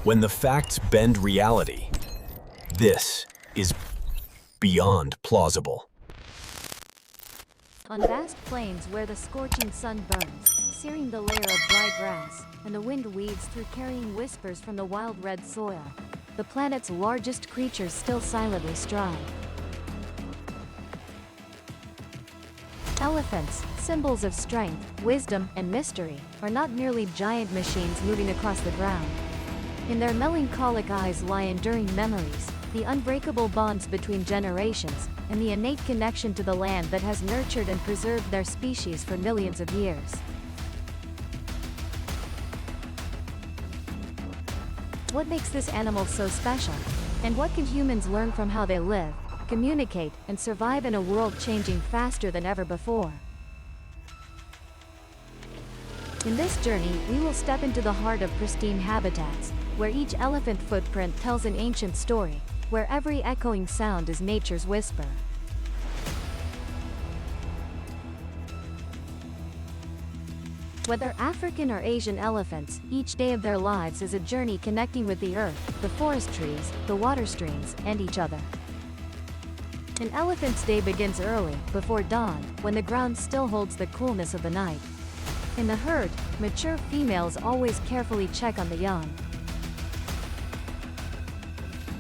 When the facts bend reality, this is beyond plausible. On vast plains where the scorching sun burns, searing the layer of dry grass, and the wind weaves through carrying whispers from the wild red soil, the planet's largest creatures still silently strive. Elephants, symbols of strength, wisdom, and mystery, are not merely giant machines moving across the ground. In their melancholic eyes lie enduring memories, the unbreakable bonds between generations, and the innate connection to the land that has nurtured and preserved their species for millions of years. What makes this animal so special? And what can humans learn from how they live, communicate, and survive in a world changing faster than ever before? In this journey, we will step into the heart of pristine habitats, where each elephant footprint tells an ancient story, where every echoing sound is nature's whisper. Whether African or Asian elephants, each day of their lives is a journey connecting with the earth, the forest trees, the water streams, and each other. An elephant's day begins early, before dawn, when the ground still holds the coolness of the night. In the herd, mature females always carefully check on the young.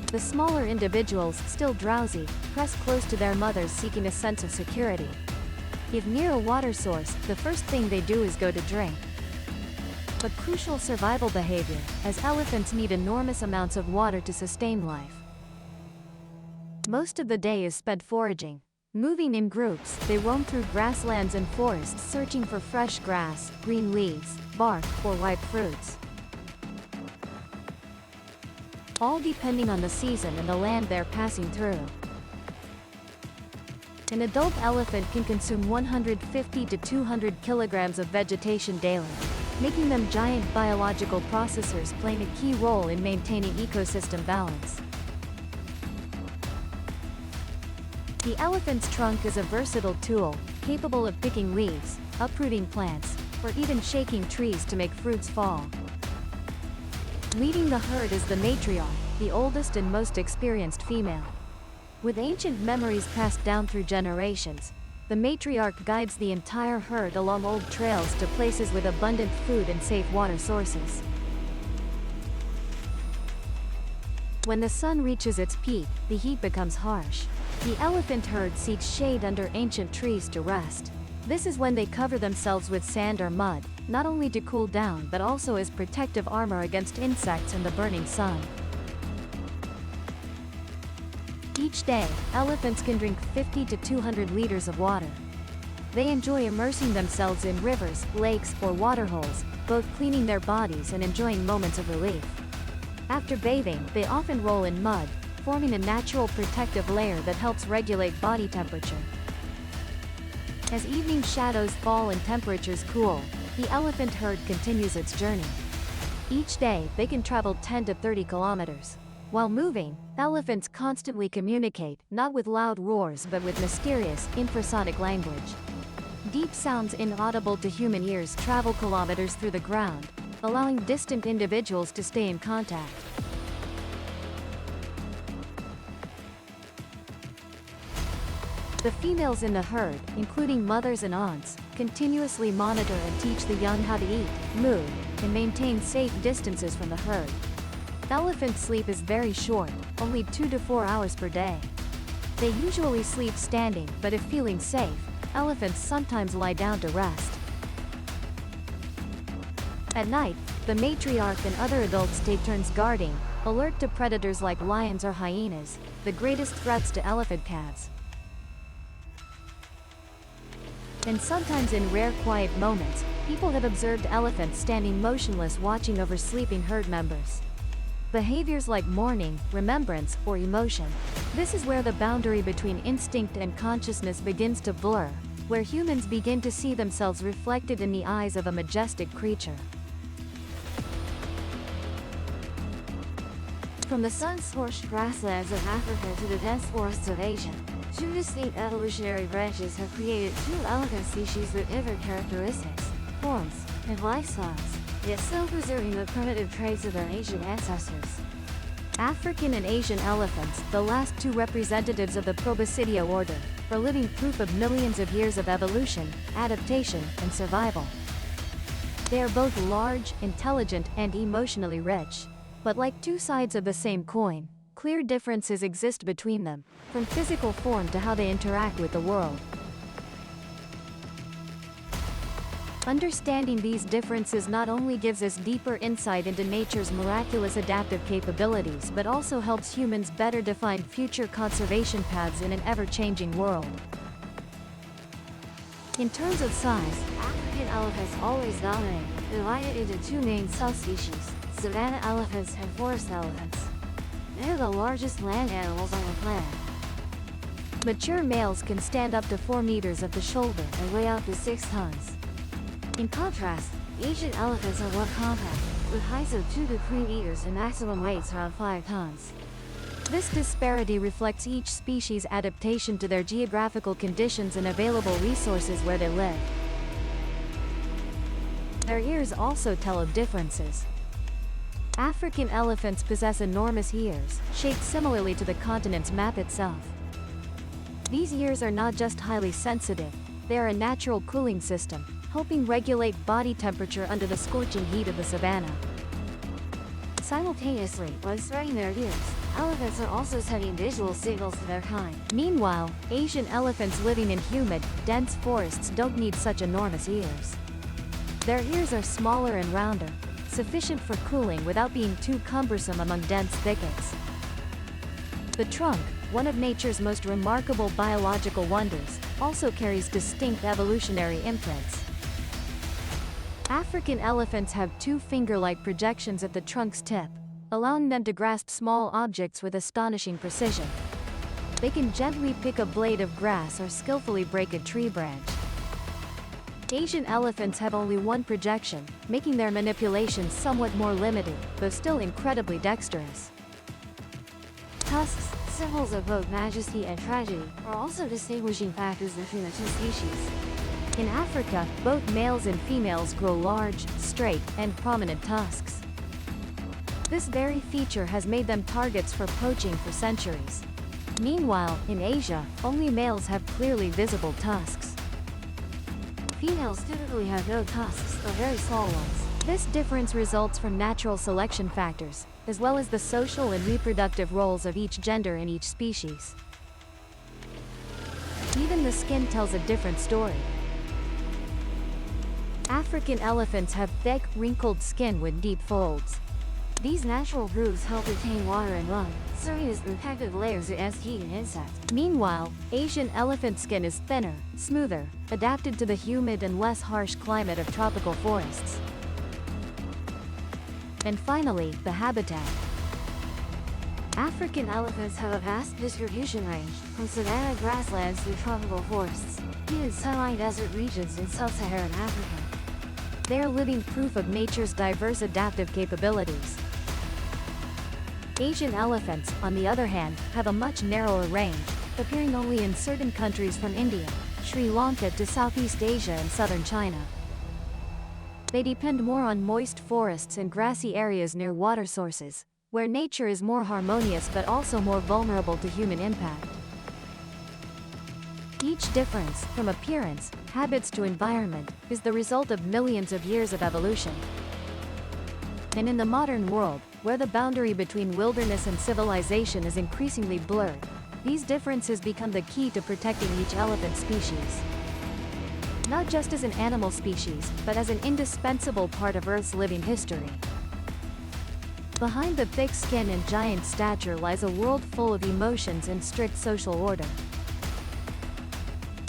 The smaller individuals, still drowsy, press close to their mothers seeking a sense of security. If near a water source, the first thing they do is go to drink. But crucial survival behavior, as elephants need enormous amounts of water to sustain life. Most of the day is spent foraging. Moving in groups, they roam through grasslands and forests searching for fresh grass, green leaves, bark, or ripe fruits. All depending on the season and the land they're passing through. An adult elephant can consume 150 to 200 kilograms of vegetation daily, making them giant biological processors playing a key role in maintaining ecosystem balance. The elephant's trunk is a versatile tool, capable of picking leaves, uprooting plants, or even shaking trees to make fruits fall. Leading the herd is the matriarch, the oldest and most experienced female. With ancient memories passed down through generations, the matriarch guides the entire herd along old trails to places with abundant food and safe water sources. When the sun reaches its peak, the heat becomes harsh. The elephant herd seeks shade under ancient trees to rest. This is when they cover themselves with sand or mud, not only to cool down but also as protective armor against insects and the burning sun. Each day, elephants can drink 50 to 200 liters of water. They enjoy immersing themselves in rivers, lakes, or waterholes, both cleaning their bodies and enjoying moments of relief. After bathing, they often roll in mud, forming a natural protective layer that helps regulate body temperature. As evening shadows fall and temperatures cool, the elephant herd continues its journey. Each day, they can travel 10 to 30 kilometers. While moving, elephants constantly communicate, not with loud roars but with mysterious, infrasonic language. Deep sounds inaudible to human ears travel kilometers through the ground, allowing distant individuals to stay in contact. The females in the herd, including mothers and aunts, continuously monitor and teach the young how to eat, move, and maintain safe distances from the herd. Elephant sleep is very short, only 2 to 4 hours per day. They usually sleep standing, but if feeling safe, elephants sometimes lie down to rest. At night, the matriarch and other adults take turns guarding, alert to predators like lions or hyenas, the greatest threats to elephant calves. And sometimes in rare quiet moments, people have observed elephants standing motionless watching over sleeping herd members. Behaviors like mourning, remembrance, or emotion. This is where the boundary between instinct and consciousness begins to blur, where humans begin to see themselves reflected in the eyes of a majestic creature. From the sun-scorched grasslands of Africa to the dense forests of Asia, two distinct evolutionary branches have created two elegant species with different characteristics, forms, and lifestyles. yet still preserving the primitive traits of their Asian ancestors. African and Asian elephants, the last two representatives of the Proboscidea order, are living proof of millions of years of evolution, adaptation, and survival. They are both large, intelligent, and emotionally rich. But like two sides of the same coin, clear differences exist between them, from physical form to how they interact with the world. Understanding these differences not only gives us deeper insight into nature's miraculous adaptive capabilities but also helps humans better define future conservation paths in an ever-changing world. In terms of size, African elephants always dominate, divided into two main subspecies, savanna elephants and forest elephants. They are the largest land animals on the planet. Mature males can stand up to 4 meters at the shoulder and weigh up to 6 tons. In contrast, Asian elephants are more compact, with heights of 2 to 3 meters and maximum weights around 5 tons. This disparity reflects each species' adaptation to their geographical conditions and available resources where they live. Their ears also tell of differences. African elephants possess enormous ears, shaped similarly to the continent's map itself. These ears are not just highly sensitive, they are a natural cooling system, helping regulate body temperature under the scorching heat of the savanna. Simultaneously, while spreading their ears, elephants are also sending visual signals to their kind. Meanwhile, Asian elephants living in humid, dense forests don't need such enormous ears. Their ears are smaller and rounder, sufficient for cooling without being too cumbersome among dense thickets. The trunk, one of nature's most remarkable biological wonders, also carries distinct evolutionary imprints. African elephants have 2 finger-like projections at the trunk's tip, allowing them to grasp small objects with astonishing precision. They can gently pick a blade of grass or skillfully break a tree branch. Asian elephants have only 1 projection, making their manipulation somewhat more limited, though still incredibly dexterous. Tusks, symbols of both majesty and tragedy, are also distinguishing factors between the two species. In Africa, both males and females grow large, straight, and prominent tusks. This very feature has made them targets for poaching for centuries. Meanwhile, in Asia, only males have clearly visible tusks. Females typically have no tusks, or very small ones. This difference results from natural selection factors, as well as the social and reproductive roles of each gender in each species. Even the skin tells a different story. African elephants have thick, wrinkled skin with deep folds. These natural grooves help retain water and run, serving as protective layers against heat and insects. Meanwhile, Asian elephant skin is thinner, smoother, adapted to the humid and less harsh climate of tropical forests. And finally, the habitat. African elephants have a vast distribution range, from savanna grasslands to tropical forests, even semi-desert regions in sub-Saharan Africa. They are living proof of nature's diverse adaptive capabilities. Asian elephants, on the other hand, have a much narrower range, appearing only in certain countries from India, Sri Lanka to Southeast Asia and southern China. They depend more on moist forests and grassy areas near water sources, where nature is more harmonious but also more vulnerable to human impact. Each difference, from appearance, habits to environment, is the result of millions of years of evolution. And in the modern world, where the boundary between wilderness and civilization is increasingly blurred, these differences become the key to protecting each elephant species. Not just as an animal species, but as an indispensable part of Earth's living history. Behind the thick skin and giant stature lies a world full of emotions and strict social order.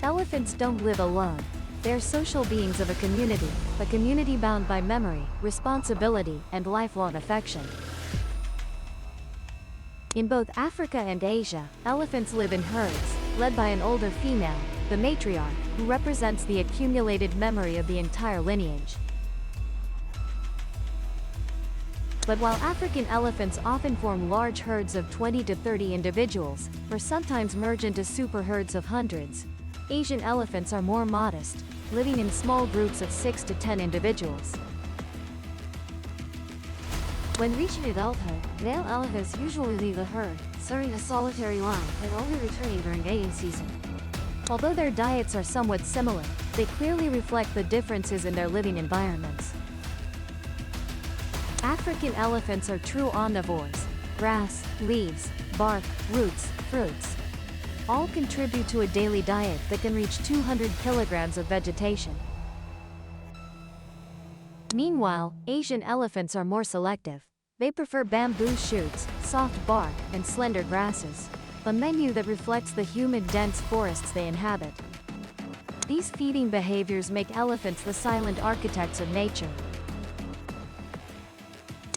Elephants don't live alone. They're social beings of a community bound by memory, responsibility, and lifelong affection. In both Africa and Asia, elephants live in herds, led by an older female, the matriarch, who represents the accumulated memory of the entire lineage. But while African elephants often form large herds of 20 to 30 individuals, or sometimes merge into super herds of hundreds, Asian elephants are more modest, living in small groups of 6 to 10 individuals. When reaching adulthood, male elephants usually leave the herd, serving a solitary life and only returning during mating season. Although their diets are somewhat similar, they clearly reflect the differences in their living environments. African elephants are true omnivores. Grass, leaves, bark, roots, fruits all contribute to a daily diet that can reach 200 kilograms of vegetation. Meanwhile, Asian elephants are more selective. They prefer bamboo shoots, soft bark, and slender grasses, a menu that reflects the humid, dense forests they inhabit. These feeding behaviors make elephants the silent architects of nature.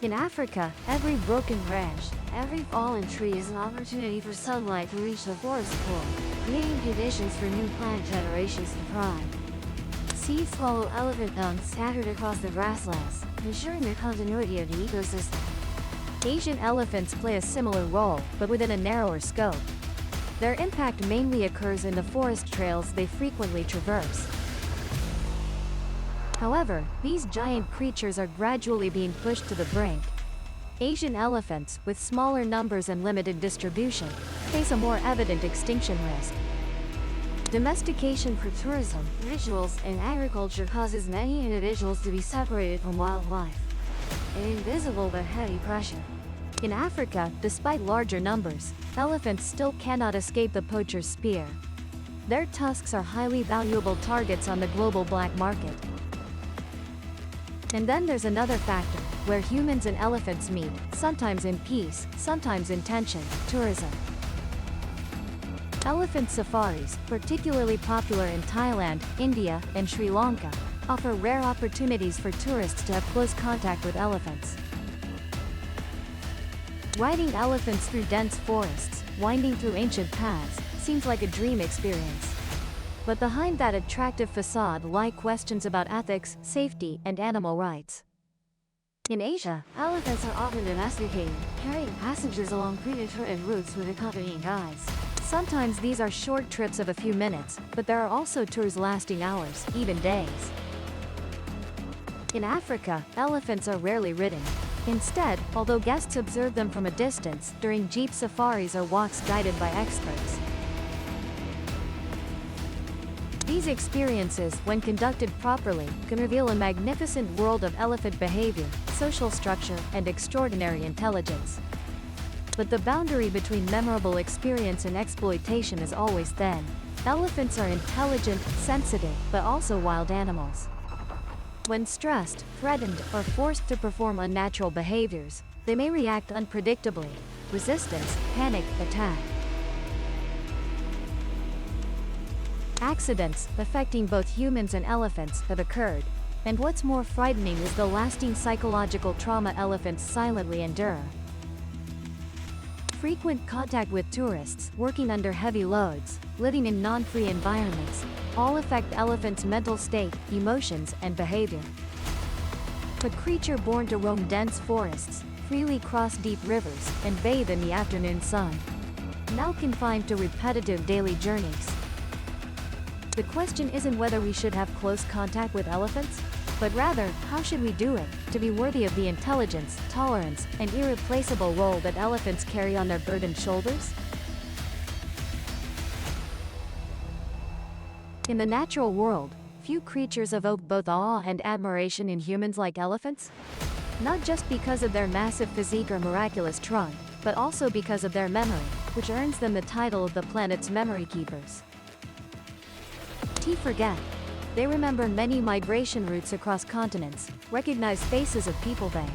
In Africa, every broken branch, every fallen tree is an opportunity for sunlight to reach the forest floor, creating conditions for new plant generations to thrive. Seeds swallow elephant dung scattered across the grasslands, ensuring the continuity of the ecosystem. Asian elephants play a similar role, but within a narrower scope. Their impact mainly occurs in the forest trails they frequently traverse. However, these giant creatures are gradually being pushed to the brink. Asian elephants, with smaller numbers and limited distribution, face a more evident extinction risk. Domestication for tourism, rituals, and agriculture causes many individuals to be separated from wildlife. An invisible but heavy pressure. In Africa, despite larger numbers, elephants still cannot escape the poacher's spear. Their tusks are highly valuable targets on the global black market. And then there's another factor, where humans and elephants meet, sometimes in peace, sometimes in tension: tourism. Elephant safaris, particularly popular in Thailand, India, and Sri Lanka, offer rare opportunities for tourists to have close contact with elephants. Riding elephants through dense forests, winding through ancient paths, seems like a dream experience. But behind that attractive facade lie questions about ethics, safety, and animal rights. In Asia, elephants are often domesticated, carrying passengers along predetermined routes with accompanying guides. Sometimes these are short trips of a few minutes, but there are also tours lasting hours, even days. In Africa, elephants are rarely ridden. Instead, although guests observe them from a distance, during jeep safaris or walks guided by experts. These experiences, when conducted properly, can reveal a magnificent world of elephant behavior, social structure, and extraordinary intelligence. But the boundary between memorable experience and exploitation is always thin. Elephants are intelligent, sensitive, but also wild animals. When stressed, threatened, or forced to perform unnatural behaviors, they may react unpredictably: resistance, panic, attack. Accidents affecting both humans and elephants have occurred, and what's more frightening is the lasting psychological trauma elephants silently endure. Frequent contact with tourists, working under heavy loads, living in non-free environments, all affect elephants' mental state, emotions, and behavior. A creature born to roam dense forests, freely cross deep rivers, and bathe in the afternoon sun, now confined to repetitive daily journeys. The question isn't whether we should have close contact with elephants, but rather, how should we do it, to be worthy of the intelligence, tolerance, and irreplaceable role that elephants carry on their burdened shoulders? In the natural world, few creatures evoke both awe and admiration in humans like elephants. Not just because of their massive physique or miraculous trunk, but also because of their memory, which earns them the title of the planet's memory keepers. Forget. They remember many migration routes across continents, recognize faces of people they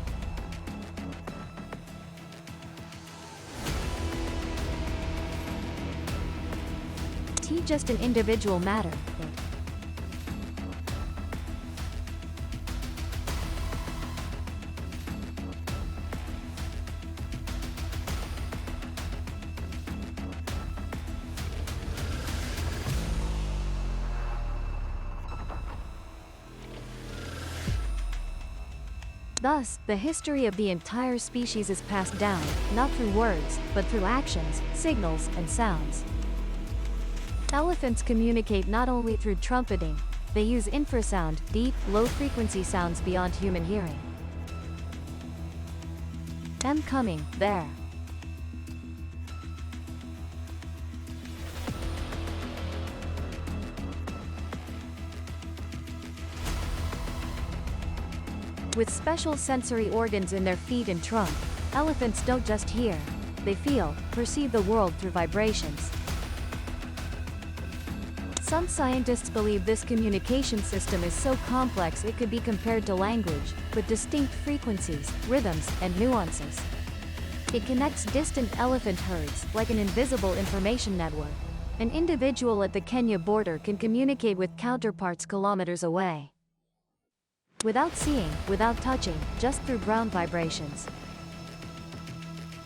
just an individual matter. Thus, the history of the entire species is passed down, not through words, but through actions, signals, and sounds. Elephants communicate not only through trumpeting, they use infrasound, deep, low-frequency sounds beyond human hearing. I'm coming, there. With special sensory organs in their feet and trunk, elephants don't just hear, they feel, perceive the world through vibrations. Some scientists believe this communication system is so complex it could be compared to language, with distinct frequencies, rhythms, and nuances. It connects distant elephant herds, like an invisible information network. An individual at the Kenya border can communicate with counterparts kilometers away. Without seeing, without touching, just through ground vibrations.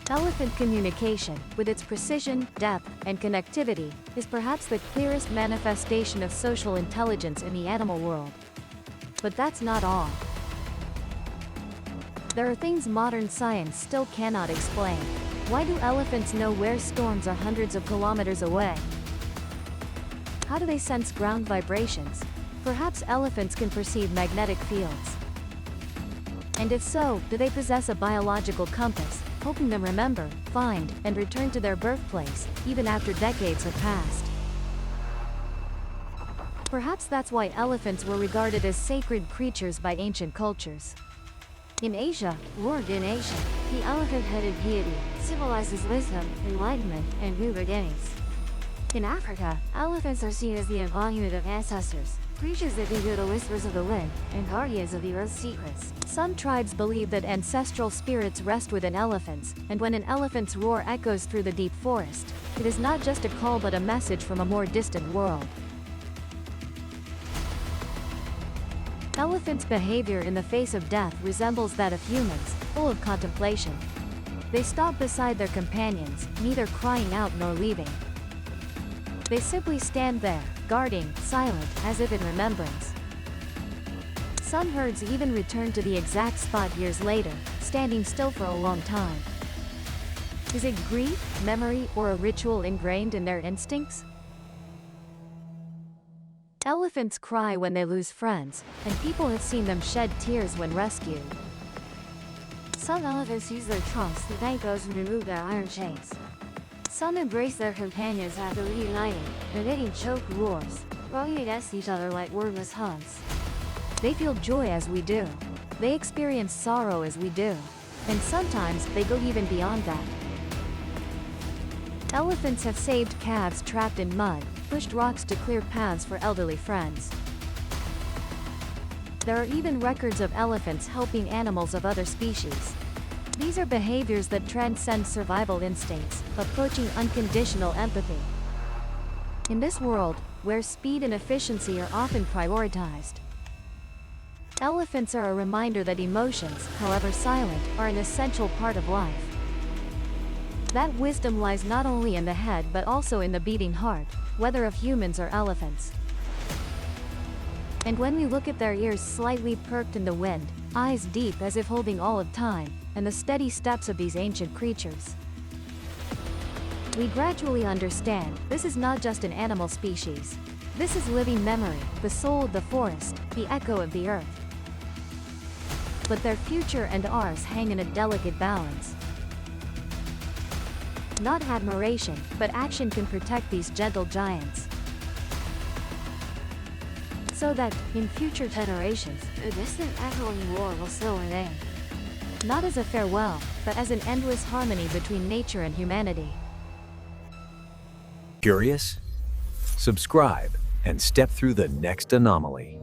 Elephant communication, with its precision, depth, and connectivity, is perhaps the clearest manifestation of social intelligence in the animal world. But that's not all. There are things modern science still cannot explain. Why do elephants know where storms are hundreds of kilometers away? How do they sense ground vibrations? Perhaps elephants can perceive magnetic fields. And if so, do they possess a biological compass, helping them remember, find, and return to their birthplace, even after decades have passed? Perhaps that's why elephants were regarded as sacred creatures by ancient cultures. In Asia, the elephant-headed deity symbolizes wisdom, enlightenment, and new beginnings. In Africa, elephants are seen as the embodiment of ancestors, creatures that can hear the whispers of the wind, and guardians of the earth's secrets. Some tribes believe that ancestral spirits rest within elephants, and when an elephant's roar echoes through the deep forest, it is not just a call but a message from a more distant world. Elephants' behavior in the face of death resembles that of humans, full of contemplation. They stop beside their companions, neither crying out nor leaving. They simply stand there, guarding, silent, as if in remembrance. Some herds even return to the exact spot years later, standing still for a long time. Is it grief, memory, or a ritual ingrained in their instincts? Elephants cry when they lose friends, and people have seen them shed tears when rescued. Some elephants use their trunks to thank those who removed their iron chains. Some embrace their companions after reuniting, emitting choked roars, rubbing against each other like wordless hugs. They feel joy as we do. They experience sorrow as we do. And sometimes they go even beyond that. Elephants have saved calves trapped in mud, pushed rocks to clear paths for elderly friends. There are even records of elephants helping animals of other species. These are behaviors that transcend survival instincts, approaching unconditional empathy. In this world, where speed and efficiency are often prioritized, elephants are a reminder that emotions, however silent, are an essential part of life. That wisdom lies not only in the head but also in the beating heart, whether of humans or elephants. And when we look at their ears slightly perked in the wind, eyes deep as if holding all of time, and the steady steps of these ancient creatures, we gradually understand this is not just an animal species. This is living memory, the soul of the forest, the echo of the earth. But their future and ours hang in a delicate balance. Not admiration, but action can protect these gentle giants. So that, in future generations, a distant echoing roar will still remain. Not as a farewell, but as an endless harmony between nature and humanity. Curious? Subscribe and step through the next anomaly.